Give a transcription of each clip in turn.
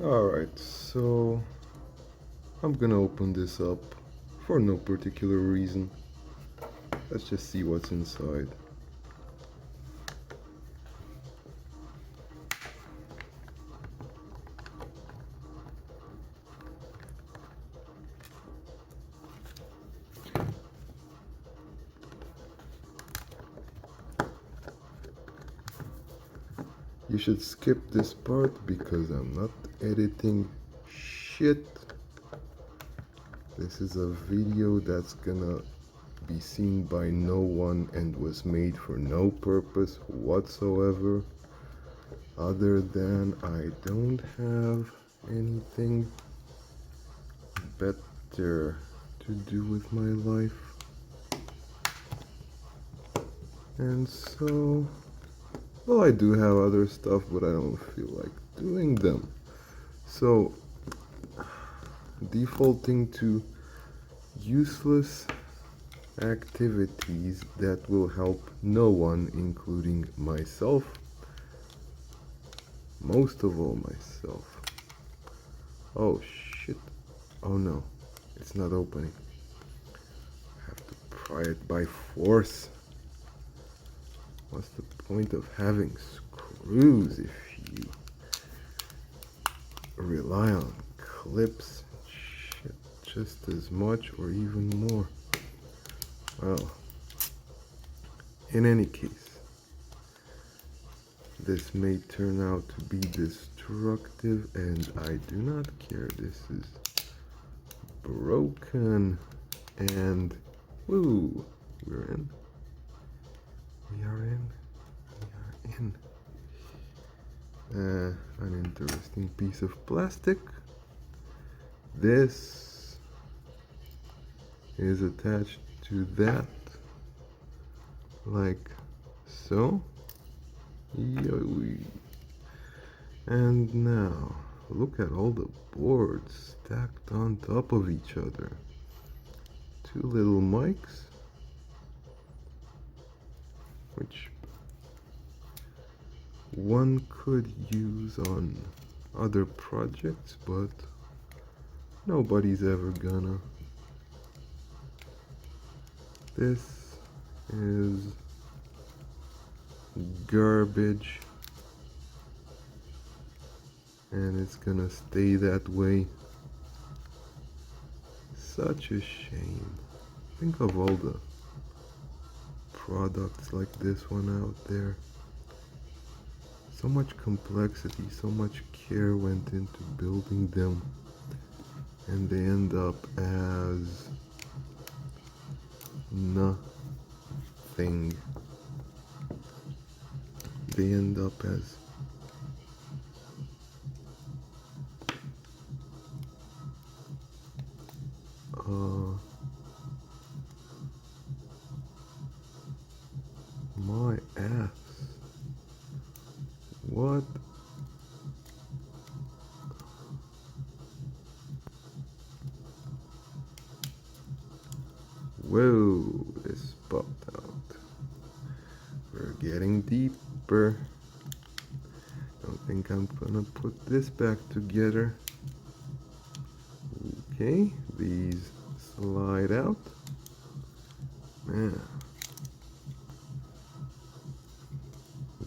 Alright, so I'm gonna open this up for no particular reason. Let's just see what's inside. You should skip this part because I'm not editing shit. This is a video that's gonna be seen by no one and was made for no purpose whatsoever other than I don't have anything better to do with my life. And so, well, I do have other stuff, but I don't feel like doing them. So, defaulting to useless activities that will help no one, including myself. Most of all, myself. Oh shit. Oh no, it's not opening. I have to pry it by force. What's the point of having screws if you rely on clips? Shit, just as much or even more. Well, in any case, this may turn out to be destructive and I do not care. This is broken and woo, we're in. We are in. We are in. An interesting piece of plastic. This is attached to that, like so. And now, look at all the boards stacked on top of each other. Two little mics, which one could use on other projects, but nobody's ever gonna. This is garbage, and it's gonna stay that way. Such a shame. Think of all the products like this one out there. So much complexity, so much care went into building them, and they end up as nothing. They end up as my ass. What? Whoa, this popped out. We're getting deeper. Don't think I'm gonna put this back together. Okay, these slide out. Man,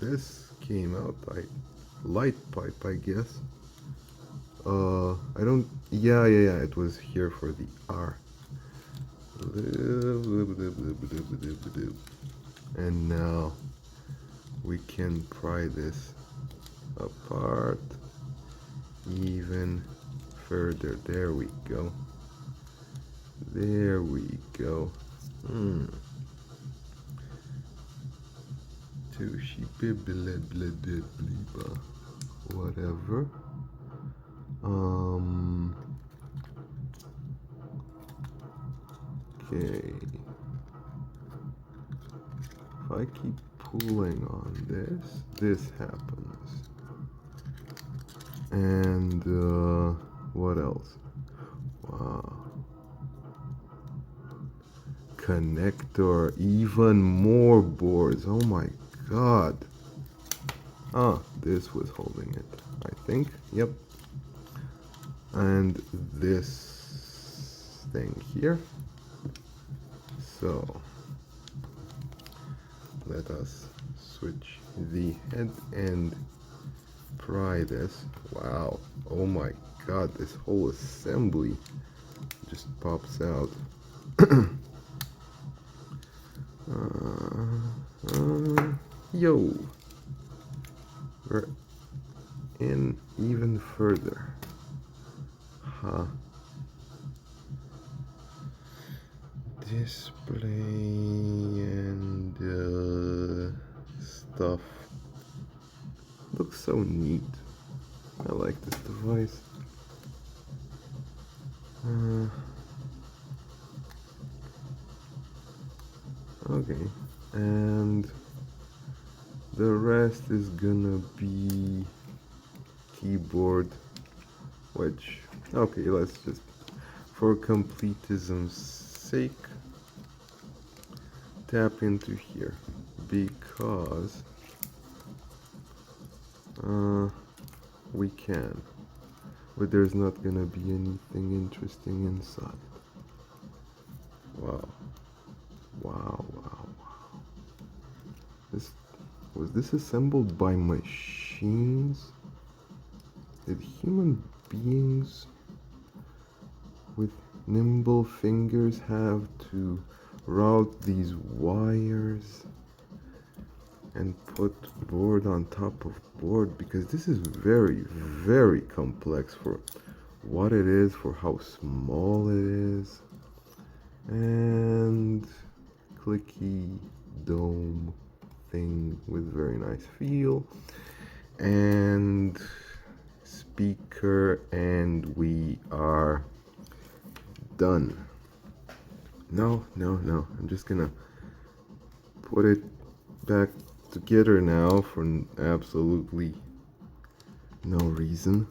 this came out light pipe, I guess. I don't. Yeah. It was here for the R. And now we can pry this apart even further. There we go. There we go. Tushy bibble whatever. Okay. If I keep pulling on this happens. And what else? Wow. Connector, even more boards. Oh my god. Ah, this was holding it, I think. Yep. and this thing here. So let us switch the head and pry this. Wow, oh my god, this whole assembly just pops out. Yo, we're in even further. Huh. Display and stuff. Looks so neat. I like this device. Okay, and the rest is gonna be keyboard, which, okay, let's just, for completism's sake, tap into here, because we can, but there's not gonna be anything interesting inside. Wow. Wow, wow, wow. Was this assembled by machines? Did human beings with nimble fingers have to route these wires and put board on top of board? Because this is very, very complex for what it is, for how small it is. And clicky dome thing with very nice feel, and speaker, and we are done. No, I'm just gonna put it back together now for absolutely no reason.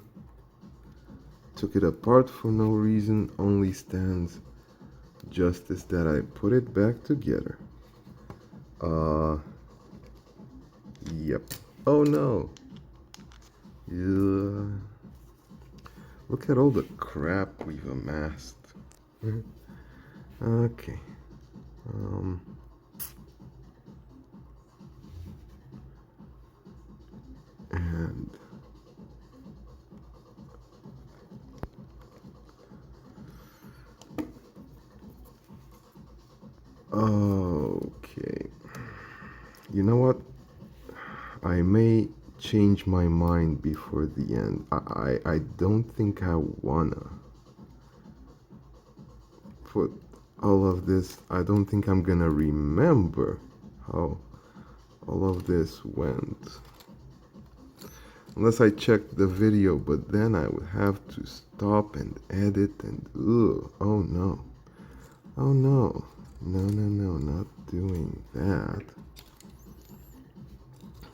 Took it apart for no reason, only stands justice that I put it back together. Yep. Oh no. Yeah. Look at all the crap we've amassed. Okay. And okay. You know what? I may change my mind before the end. I don't think I wanna put all of this. I don't think I'm gonna remember how all of this went. Unless I check the video, but then I would have to stop and edit and oh no. Oh no. No, not doing that.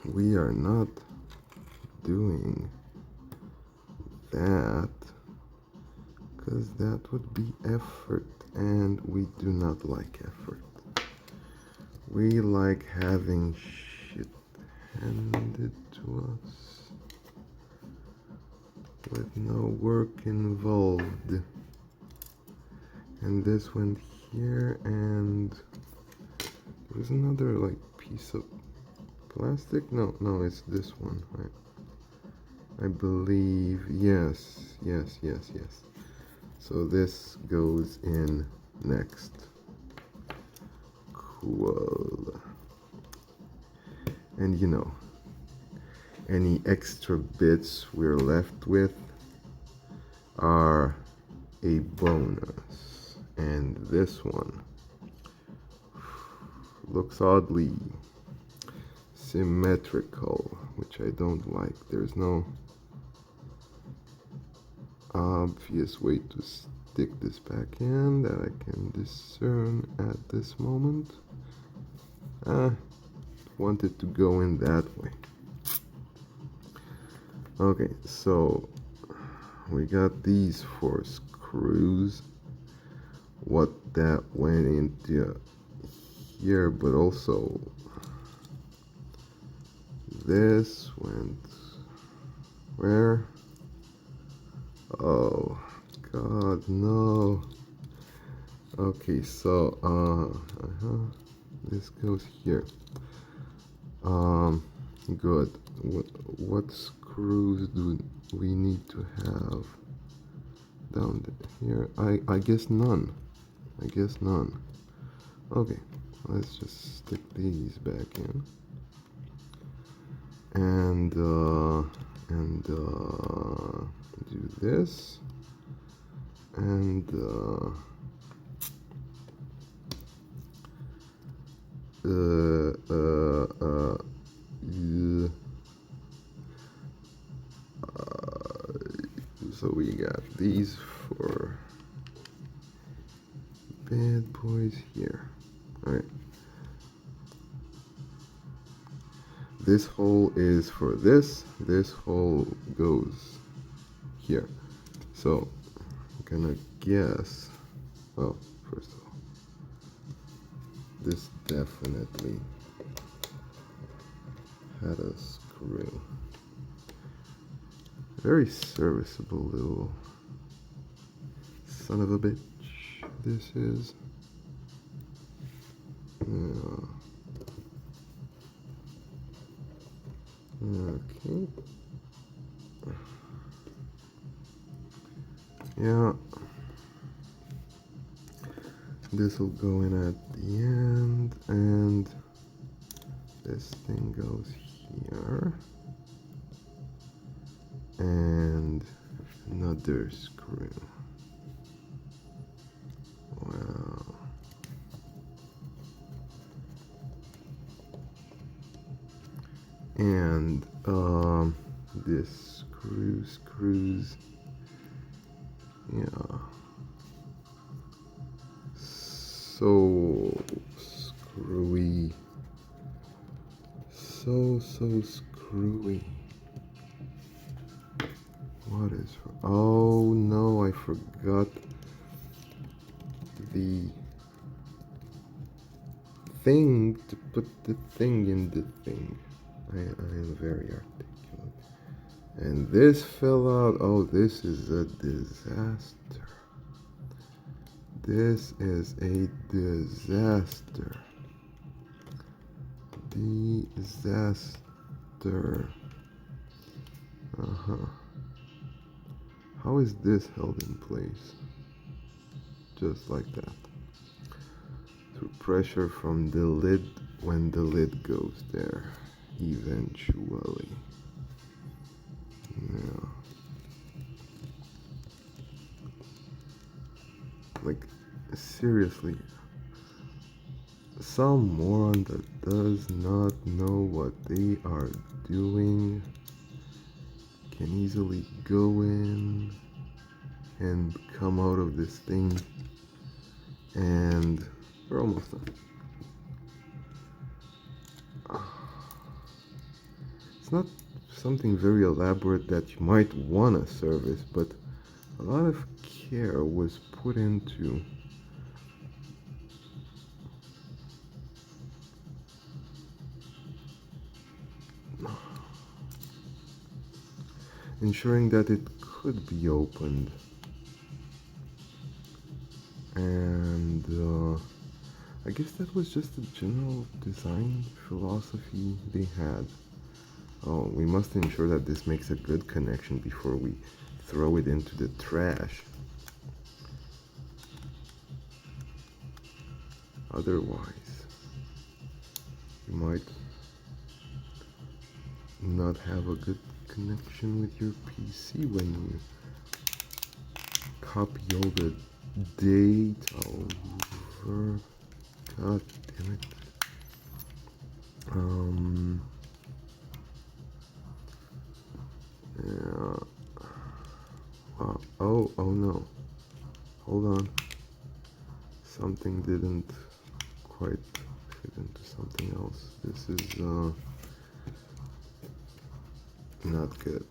We are not doing that, because that would be effort, and we do not like effort. We like having shit handed to us with no work involved. And this went here, and there's another like piece of plastic. No, it's this one. I believe, yes. So this goes in next. Cool. And you know, any extra bits we're left with are a bonus. And this one looks oddly symmetrical, which I don't like. There's no obvious way to stick this back in that I can discern at this moment. Wanted to go in that way. Okay, so we got these 4 screws. What that went into here, but also this went where? Oh, God, no. Okay, so this goes here. Good. What screws do we need to have down here? I guess none. I guess none. Okay, let's just stick these back in. And do this. And so we got these for bad boys here. All right. This hole is for this. This hole goes here. So I'm gonna guess. Well, first of all, this definitely had a screw. Very serviceable little son of a bitch. This is. Yeah. Okay. Yeah. This will go in at the end, and this thing goes here. And another screw. Wow. And this screws. Yeah. So screwy. So screwy. What is for, oh no, I forgot the thing to put the thing in the thing. I am very articulate. And this fell out. Oh, this is a disaster. This is a disaster. Disaster. How is this held in place? Just like that. Through pressure from the lid when the lid goes there. Eventually. Yeah. Like, seriously. Some moron that does not know what they are doing can easily go in and come out of this thing, and we're almost done. It's not something very elaborate that you might want to service, but a lot of care was put into ensuring that it could be opened. And I guess that was just the general design philosophy they had. Oh, we must ensure that this makes a good connection before we throw it into the trash. Otherwise, you might not have a good connection with your PC when you copy all the data over. God damn it. Yeah. Oh no. Hold on. Something didn't quite fit into something else. This is not good.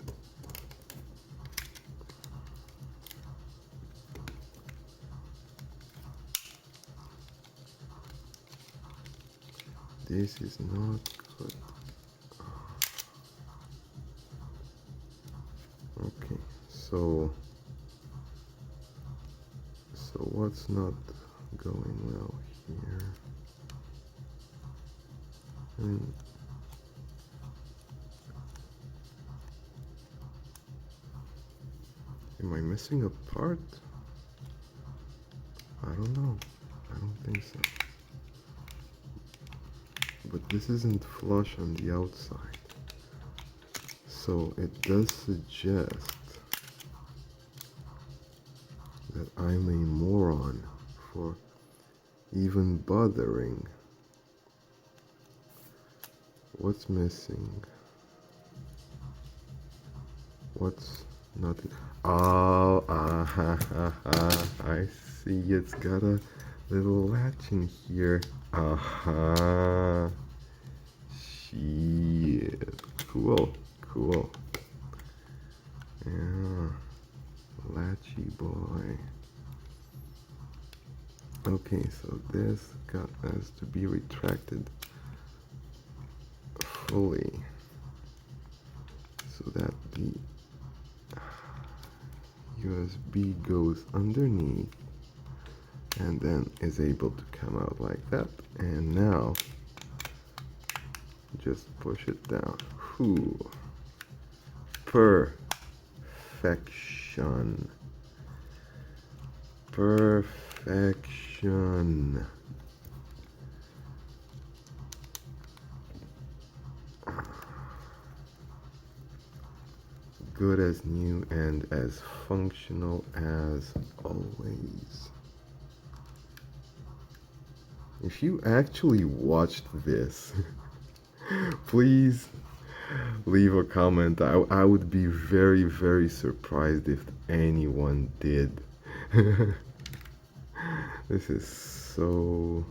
This is not good. Okay, so what's not going well here? Am I missing a part? I don't know. I don't think so. But this isn't flush on the outside. So it does suggest that I'm a moron for even bothering. What's missing? What's not? Oh, I see. It's got a little latch in here. Aha. Shit. Cool. Cool. Yeah. Latchy boy. Okay, so this has to be retracted fully so that the USB goes underneath and then is able to come out like that. And now just push it down. Whew. Perfection. Perfection. Good as new and as functional as always. If you actually watched this, please leave a comment. I would be very, very surprised if anyone did. This is so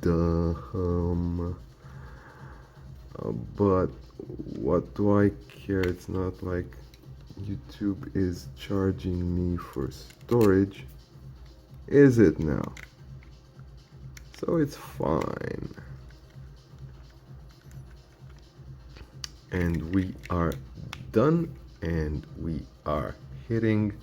dumb. But what do I care? It's not like YouTube is charging me for storage, is it now? So it's fine. And we are done, and we are hitting